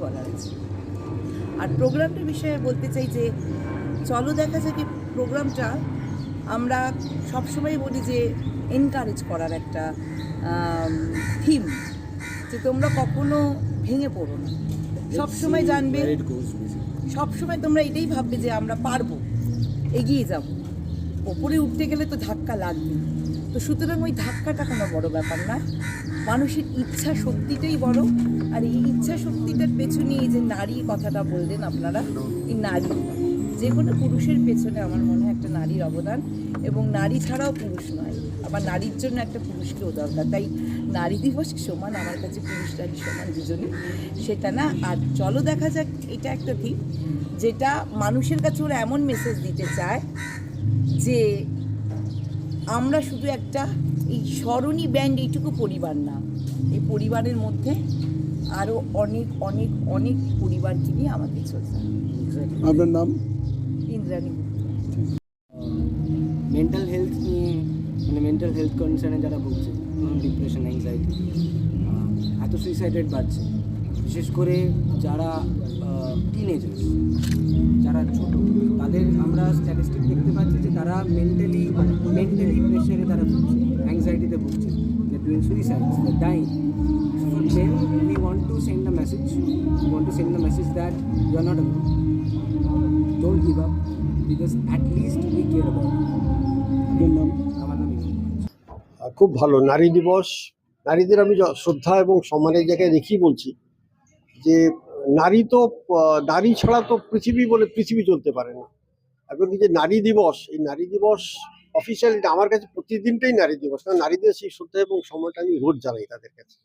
বলার আছে। আর প্রোগ্রামটার বিষয়ে বলতে চাই যে চলো দেখা যাক এই প্রোগ্রামটা আমরা সবসময় বলি যে এনকারেজ করার একটা থিম, যে তোমরা কখনো ভেঙে পড়ো না, সবসময় জানবে, সবসময় তোমরা এটাই ভাববে যে আমরা পারবো, এগিয়ে যাব। ওপরে উঠতে গেলে তো ধাক্কা লাগবে, তো সুতরাং ওই ধাক্কাটা কোনো বড় ব্যাপার না, মানুষের ইচ্ছা শক্তিটাই বড়। আর এই ইচ্ছা শক্তিটার পেছনে এই যে নারী কথাটা বললেন আপনারা, এই নারী যে কোনো পুরুষের পেছনে আমার মনে হয় একটা নারীর অবদান, এবং নারী ছাড়াও পুরুষ নয়, আবার নারীর জন্য একটা পুরুষকেও দরকার। তাই নারী দিবস সমান আমার কাছে পুরুষ নারী সমান দুজনই, সেটা না। আর চলো দেখা যাক এটা একটা দিক যেটা মানুষের কাছে ওরা এমন মেসেজ দিতে চায় যে আমরা শুধু একটা এই স্মরণী ব্যান্ড এইটুকু পরিবার না, এই পরিবারের মধ্যে আরও অনেক অনেক অনেক পরিবারকে নিয়ে আমাদের চলছে। আপনার নাম? ইন্দ্রাণী। মেন্টাল হেলথ নিয়ে, মানে মেন্টাল হেলথ কনসার্নে যারা ভুগছে, ডিপ্রেশন, অ্যাংজাইটি, এত সুইসাইড রেট বাড়ছে, বিশেষ করে যারা টিনেজার্স, যারা ছোটো, তাদের আমরা স্ট্যাটিস্টিক দেখতে পাচ্ছি যে তারা মেন্টালি প্রেশারে তারা ভুগছে, অ্যাংজাইটিতে ভুগছে, they doing suicides, they dying. For them, we want to send a message. We want to send the message that you are not alone. Don't give up, because at least we care about you. আপনার নাম? আমার নাম ইমন। খুব ভালো নারী দিবস। নারীদের আমি শ্রদ্ধা এবং সম্মানের জায়গায় রেখেই বলছি যে নারী তো নারী ছাড়া তো পৃথিবী চলতে পারে না। এবং এই যে নারী দিবস, এই নারী দিবস অফিসিয়ালি আমার কাছে প্রতিদিনটাই নারী দিবস, কারণ নারীদের সেই শ্রদ্ধা এবং সম্মানটা আমি রোজ জানাই তাদের কাছে।